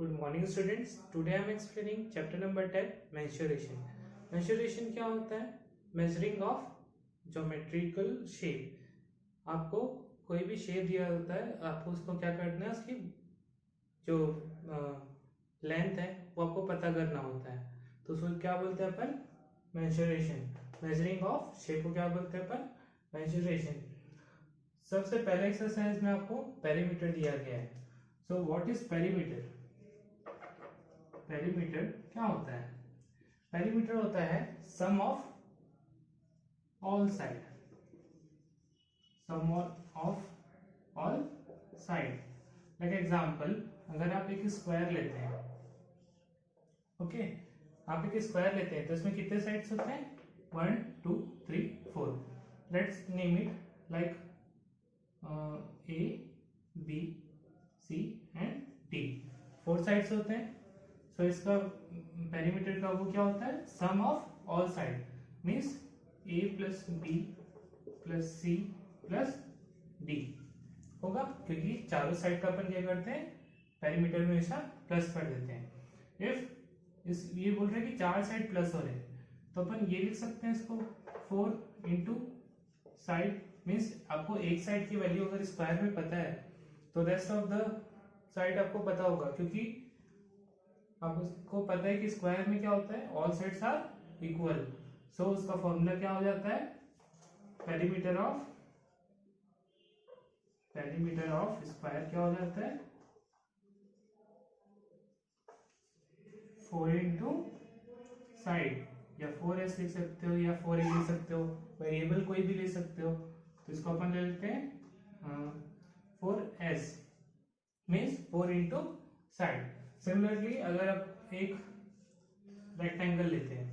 Good morning students. Today I am explaining chapter number 10 mensuration. Mensuration क्या होता है? Measuring of geometrical shape. आपको कोई भी शेप दिया होता है, आपको उसको क्या करना है, उसकी जो लेंथ है वो आपको पता करना होता है. तो उसको क्या बोलते हैं अपन? मेंसुरेशन. मेजरिंग ऑफ शेप को क्या बोलते हैं अपन? मेंसुरेशन. सबसे पहले एक्सरसाइज में आपको पेरीमीटर दिया गया है. So what is perimeter? Perimeter क्या होता है? पेरीमीटर होता है sum of all side. Sum of all side. Like example, अगर आप एक स्क्वायर लेते हैं, ओके, आप एक स्क्वायर लेते हैं तो इसमें कितने साइड्स होते हैं? 1 2 3 4. Let's name it like A B C and D. 4 sides होते हैं. सो इसका पेरीमीटर का वो क्या होता है? Sum of all side. Means A plus B plus C plus D होगा, क्योंकि चारों साइड का अपन क्या करते हैं? पेरीमीटर में हमेशा प्लस कर देते हैं. इफ इस ये बोल रहे हैं कि चार साइड प्लस हो रहे हैं, तो अपन ये लिख सकते हैं इसको 4 इंटू साइड. मीन्स आपको एक साइड की वैल्यू अगर स्क्वायर में पता है तो रेस्ट ऑफ द साइड आपको पता होगा, क्योंकि आपको पता है कि स्क्वायर में क्या होता है? All sides are equal. So उसका फॉर्मूला क्या हो जाता है? पेरीमीटर ऑफ स्क्वायर क्या हो जाता है? 4 इंटू साइड, या 4s लिख सकते हो या 4a लिख सकते हो, वेरिएबल कोई भी ले सकते हो. तो इसको अपन ले लेते हैं 4s, means 4 into side. Similarly अगर आप एक रेक्टेंगल लेते हैं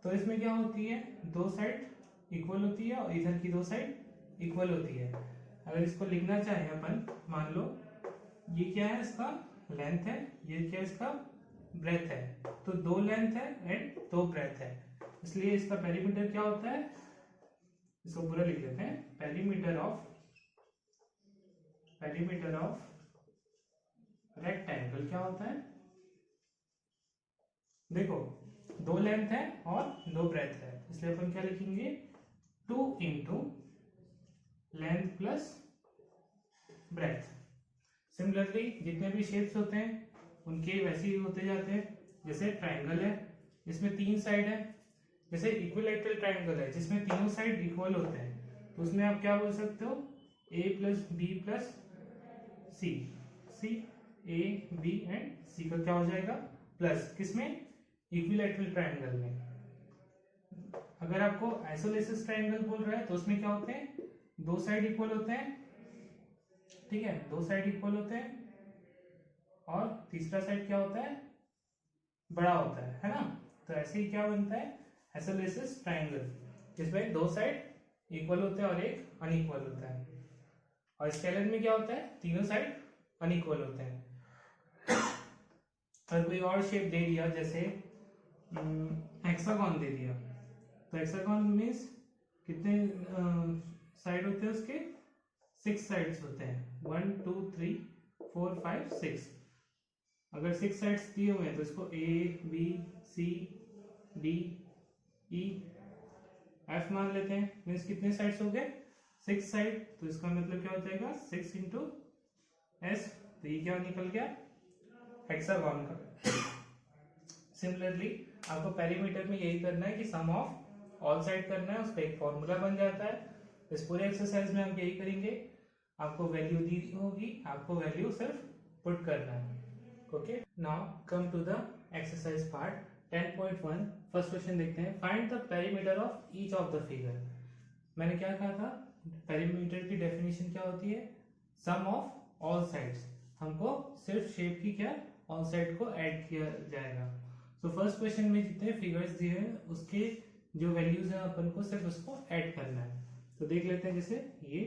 तो इसमें क्या होती है? दो साइड इक्वल होती है और इधर की दो साइड इक्वल होती है. अगर इसको लिखना चाहे अपन, मान लो ये क्या है? इसका लेंथ है, ये क्या इसका ब्रेथ है. तो दो लेंथ है एंड दो ब्रेथ है, इसलिए इसका पेरीमीटर क्या होता है? इसको पूरा लिख लेते हैं. पेरीमीटर ऑफ रेक्टेंगल क्या होता है? देखो, दो लेंथ है और दो ब्रेथ है, इसलिए अपन क्या लिखेंगे? 2 into length plus breadth. Similarly जितने भी शेप्स होते हैं उनके वैसे ही होते जाते हैं. जैसे ट्राइंगल है, इसमें 3 साइड है. जैसे इक्विलैटरल ट्राइंगल है जिसमें तीनों साइड इक्वल होते हैं, तो उसमें आप क्या बोल सकते हो? A plus B plus C. C A B and C का क्या हो जाएगा? प्लस. किसमें? इक्विलैटरल ट्राइंगल में. अगर आपको आइसोलेसिस ट्राइंगल बोल रहा है तो उसमें क्या होते हैं? दो साइड इक्वल होते हैं, ठीक है, दो साइड इक्वल होते हैं, और तीसरा साइड क्या होता है? बड़ा होता है ना. तो ऐसे ही क्या बनता है? आइसोलेसिस ट्राइंगल, जिसमें दो साइड इक्वल होते हैं और एक अनइक्वल होता है. और स्केलर में क्या होता है? तीनों साइड अनइक्वल होते हैं. और कोई और शेप दे दिया, जैसे हेक्सागोन दे दिया, तो हेक्सागोन मीन्स कितने साइड होते हैं उसके? 6 साइड्स होते हैं. 1 2 3 4 5 6. अगर 6 साइड्स दिए हुए हैं तो इसको A B C D E F मान लेते हैं. मीन्स कितने साइड्स हो गए? 6 साइड. तो इसका मतलब क्या हो जाएगा? 6 इंटू एस. तो ये क्या निकल गया? हेक्सागोन का. सिमिलरली आपको पेरीमीटर में यही करना है कि सम ऑफ ऑल साइड करना है, उसका एक फॉर्मूला बन जाता है. इस पूरे एक्सरसाइज में हम यही करेंगे. आपको वैल्यू दी होगी, आपको वैल्यू सिर्फ पुट करना है. Okay, now come to the exercise part 10.1. First question देखते हैं. Find the perimeter of each of the figure. मैंने क्या कहा था? पेरीमीटर की डेफिनेशन क्या होती है? Sum of all sides. हमको सिर्फ शेप की क्या ऑल साइड को ऐड किया जाएगा. सो फर्स्ट क्वेश्चन में जितने फिगर्स दिए हैं उसके जो वैल्यूज हैं अपन को सिर्फ उसको ऐड करना है. तो देख लेते हैं. जैसे ये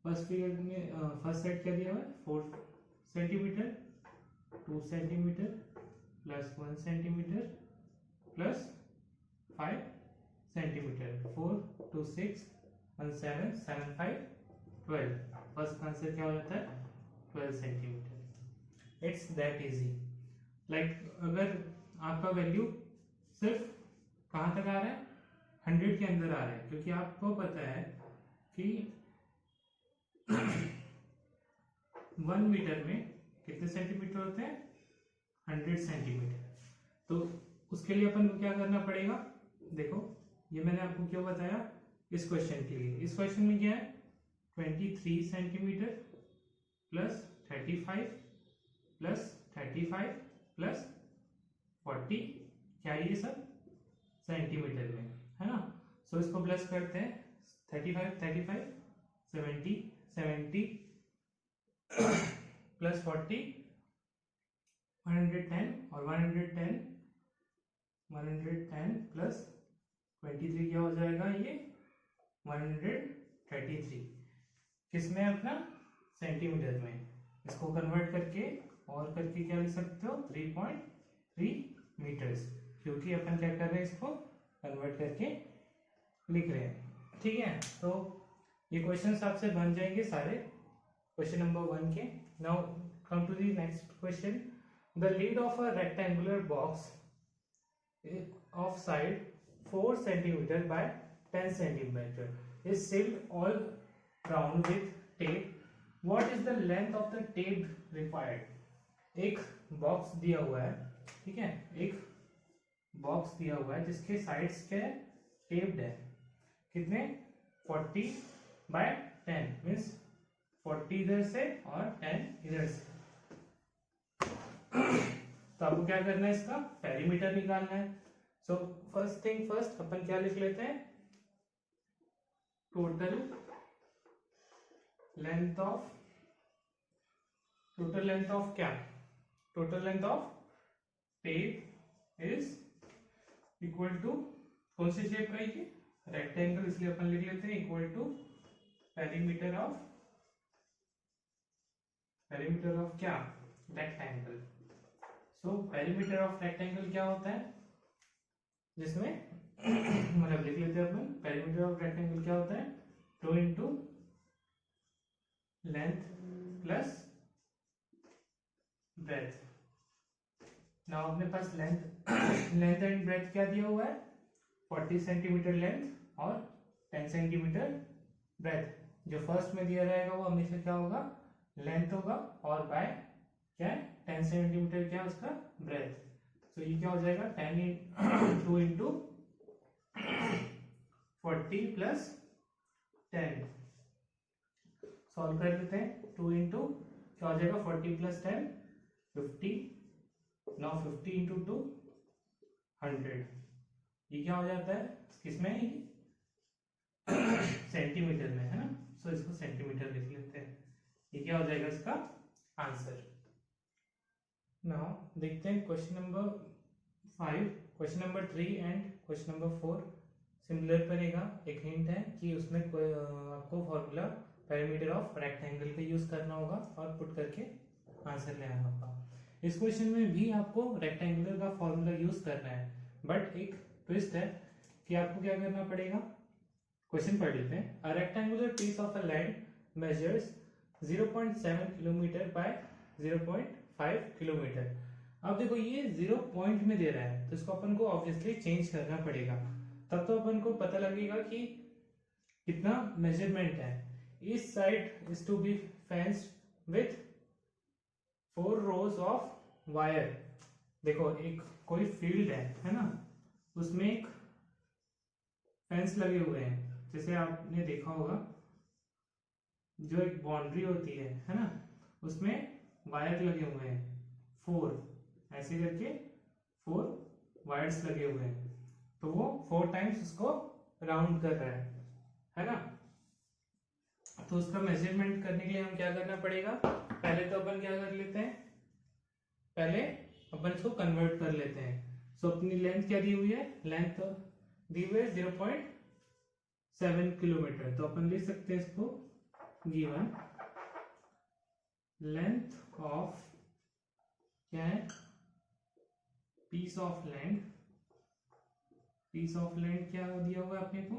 फर्स्ट फिगर में फर्स्ट साइड क्या दिया हुआ है? 4 centimetre, 2 centimetre plus 1 centimetre plus 5 centimetre. 4 2 6 1 7 7 5 12. First answer क्या हो जाता है? 12 centimetre. It's that easy. Like अगर आपका वैल्यू सिर्फ कहाँ तक आ रहा है, 100 के अंदर आ रहा है, क्योंकि आपको पता है कि 1 मीटर में कितने सेंटीमीटर होते हैं, 100 सेंटीमीटर। तो उसके लिए अपन को क्या करना पड़ेगा, देखो ये मैंने आपको क्यों बताया इस क्वेश्चन के लिए। इस क्वेश्चन में क्या है, 23 सेंटीमीटर प्लस 35 प्लस 35 प्लस 40, क्या ये सब सेंटीमीटर में है ना। सो इसको प्लस करते हैं, 35 35 70 70 प्लस 40 110 और 110 प्लस 23 क्या हो जाएगा, ये 133। किसमें, अपना सेंटीमीटर में। इसको कन्वर्ट करके और करके क्या लिख सकते हो, 3.3 मीटर्स, क्योंकि अपन क्या कर रहे हैं, इसको कन्वर्ट करके लिख रहे हैं। ठीक है, तो ये क्वेश्चंस आपसे बन जाएंगे सारे क्वेश्चन नंबर 1 के। Now come to the next question. The lid of a rectangular box of side 4 centimeter by 10 centimeter is sealed all round with tape. What is the length of the tape required? एक box दिया हुआ है, ठीक है, एक box दिया हुआ है जिसके साइड्स के टेप्ड है, कितने, 40 by 10 मीन्स 40 इधर से और 10 इधर से। तो आपको क्या करना है, इसका पेरीमीटर निकालना है। सो फर्स्ट थिंग फर्स्ट अपन क्या लिख लेते हैं, टोटल लेंथ ऑफ क्या, total length of tape is equal to, कौन सी शेप का ये, रेक्टेंगल, इसलिए अपन लिख लेते हैं इक्वल टू पेरीमीटर ऑफ क्या, rectangle. So perimeter of rectangle क्या होता है, जिसमें मतलब लिख लेते हैं अपन, पेरीमीटर ऑफ रेक्टेंगल क्या होता है, 2 into length plus breadth. Now अपने पास लेंथ एंड ब्रेथ क्या दिया हुआ है, 40 सेंटीमीटर लेंथ और 10 सेंटीमीटर ब्रेथ। जो फर्स्ट में दिया रहेगा वो हमेशा क्या होगा, लेंथ होगा, और बाय क्या है, 10 सेंटीमीटर क्या है उसका ब्रेथ। तो ये क्या हो जाएगा, 2 इंटू 40 प्लस 10, सॉल्व कर लेते हैं। 2 इंटू क्या हो जाएगा, 40 प्लस 10 50, नाउ 50 इंटू 2 100। ये क्या हो जाता है, किसमें, सेंटीमीटर में है ना। सो इसको सेंटीमीटर लिख लेते हैं, ये क्या हो जाएगा इसका आंसर। नाउ देखते हैं question number 5, question number 3 and question number 4 similar बनेगा। एक हिंट है कि उसमें आपको फॉर्मूला पेरीमीटर ऑफ रेक्टेंगल का यूज करना होगा और पुट करके आंसर ले आना होगा। इस क्वेश्चन में भी आपको रेक्टेंगुलर का फॉर्मूला यूज करना है, बट एक ट्विस्ट है कि आपको क्या करना पड़ेगा। क्वेश्चन पढ़ लेते हैं। A rectangular piece of a land measures 0.7 kilometre by 0.5 kilometre. अब देखो ये 0 पॉइंट में दे रहा है, तो इसको अपन को ऑब्वियसली चेंज करना पड़ेगा, तब तो अपन को पता लगेगा कि कितना मेजरमेंट है। इस side is to be fenced with 4 rows of wire. देखो एक कोई फील्ड है ना, उसमें एक फेंस लगे हुए हैं, जैसे आपने देखा होगा जो एक बाउंड्री होती है ना, उसमें वायर लगे हुए हैं 4, ऐसे करके 4 वायर्स लगे हुए हैं, तो वो 4 टाइम्स उसको राउंड कर रहा है ना। तो उसका मेजरमेंट करने के लिए हम क्या करना पड़ेगा, पहले तो अपन क्या कर लेते हैं, पहले अपन इसको कन्वर्ट कर लेते हैं। सो अपनी लेंथ क्या दी हुई है, लेंथ दी हुई है 0.7 किलोमीटर, तो अपन लिख सकते हैं इसको गिवन लेंथ ऑफ क्या है, पीस ऑफ लैंड क्या दिया हुआ है अपने को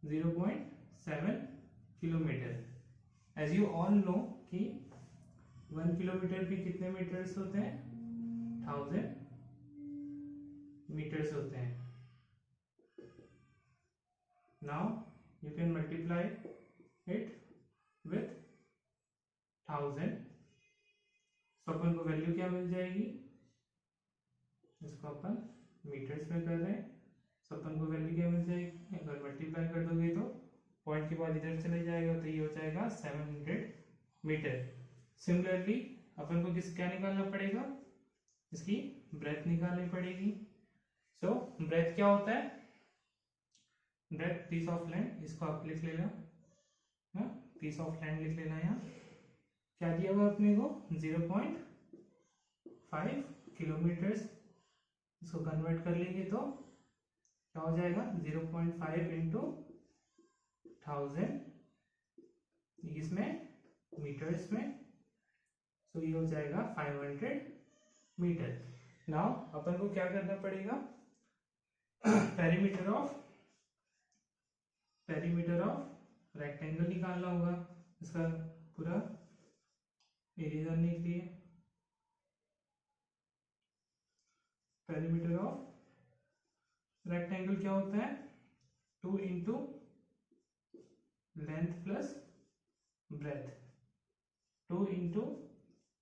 0.7 kilometre. As you all know कि 1 किलोमीटर के कितने मीटर्स होते हैं? 1000 मीटर्स होते हैं. Now you can multiply it with 1000. तो अपन को वैल्यू क्या मिल जाएगी? इसको अपन मीटर्स में कर रहे हैं, तो अपन को वैल्यू क्या मिल जाएगी? अगर मल्टीप्लाई कर दोगे तो पॉइंट के बाद इधर चले जाएगा, तो ये हो जाएगा 700 मीटर. सिमिलरली अपन को क्या निकालना पड़ेगा? इसकी ब्रेथ निकालनी पड़ेगी. सो ब्रेथ क्या होता है? Breadth piece of land. इसको आप लिख लेना, पीस ऑफ लैंड लिख लेना. यहाँ क्या दिया हुआ अपने को? 0.5 किलोमीटर्स. इसको कन्वर्ट कर लेंगे तो क्या हो जाएगा? 0.5 इंटू 1000 इसमें मीटर्स में, तो ये हो जाएगा 500 मीटर. नाउ अपन को क्या करना पड़ेगा? पेरीमीटर ऑफ रेक्टेंगल निकालना होगा. इसका पूरा एरिया जानने के लिए पेरीमीटर ऑफ रेक्टेंगल क्या होता है? 2 into length plus breadth. 2 into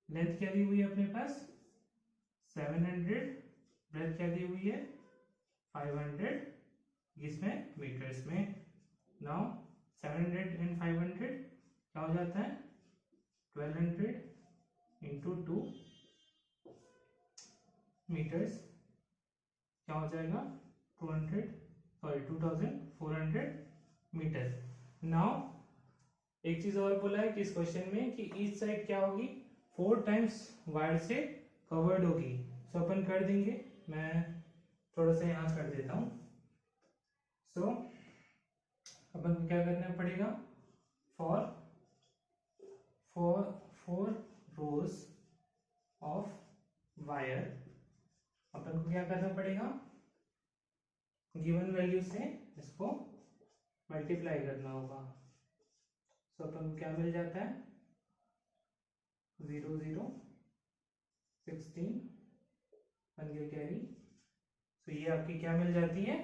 length क्या दी हुई है अपने पास? 700. ब्रेथ क्या दी हुई है? 500 इसमें मीटर्स में. नाउ 700 एंड 500 क्या हो जाता है? 1200 इंटू 2 मीटर्स क्या हो जाएगा? 2400 मीटर. नाउ एक चीज और बोला है कि इस क्वेश्चन में कि ईच साइड क्या होगी? 4 टाइम्स वायर से कवर्ड होगी. सो अपन कर देंगे, मैं थोड़ा सा यहाँ कर देता हूँ. सो अपन को क्या करना पड़ेगा? फॉर 4 रोज ऑफ वायर अपन को क्या करना पड़ेगा? गिवन वैल्यू से इसको मल्टीप्लाई करना होगा. तो अपन को क्या मिल जाता है? 0 0 16 बन गया कैरी. तो ये आपकी क्या मिल जाती है?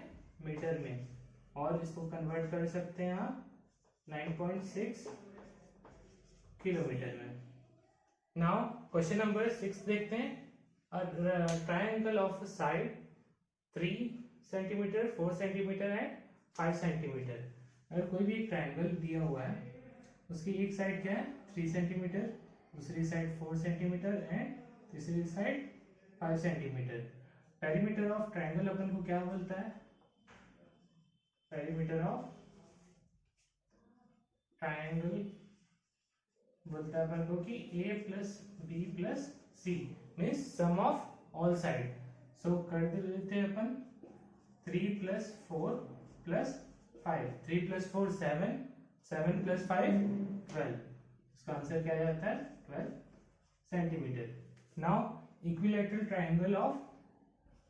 मीटर में. और इसको कन्वर्ट कर सकते हैं आप 9.6 किलोमीटर में. नाउ क्वेश्चन नंबर 6 देखते हैं. Triangle of side 3 centimetre, 4 centimetre and 5 centimetre. अगर कोई भी एक ट्रायंगल दिया हुआ है, उसकी एक साइड क्या है? 3 सेंटीमीटर, दूसरी साइड 4 सेंटीमीटर एंड तीसरी side 5 centimetre. Perimeter of triangle अपन को क्या बोलता है? पेरीमीटर ऑफ ट्रायंगल बोलता है अपन को कि a plus B plus C means sum of all side. So कर देते हैं अपन 3 प्लस 4 प्लस 5. 3 plus 4 7, 7 plus 5 12. इसका आंसर क्या जाता है? 12 centimetre. Now equilateral triangle of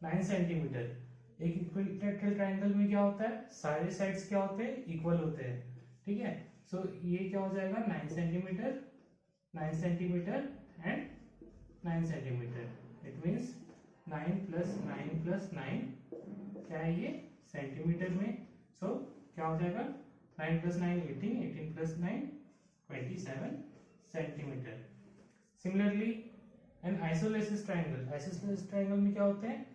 9 centimetre. एक इक्विलैटरल ट्रायंगल में क्या होता है? सारे साइड्स क्या होते हैं? इक्वल होते हैं. ठीक है. सो ये क्या हो जाएगा? 9 centimetre, 9 centimetre and 9 centimetre. It means 9 plus 9 plus 9 क्या है ये? सेंटीमीटर में. सो क्या हो जाएगा? 9 plus 9 18, 18 plus 9 27 centimetre. Similarly an isosceles triangle. Isosceles triangle में क्या होते हैं?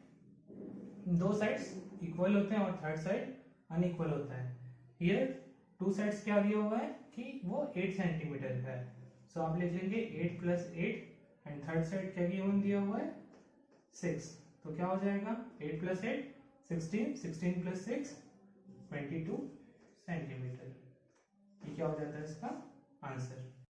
दो साइड्स इक्वल होते हैं और थर्ड साइड अनइक्वल होता है. हियर 2 साइड्स क्या दिया हुआ है कि वो 8 सेंटीमीटर का है. सो आप लिख लेंगे 8 प्लस 8 एंड थर्ड साइड क्या दिया हुआ है? 6. तो क्या हो जाएगा? 8 प्लस 8 16, 16 प्लस 6 22 सेंटीमीटर. ये क्या हो जाता है इसका आंसर.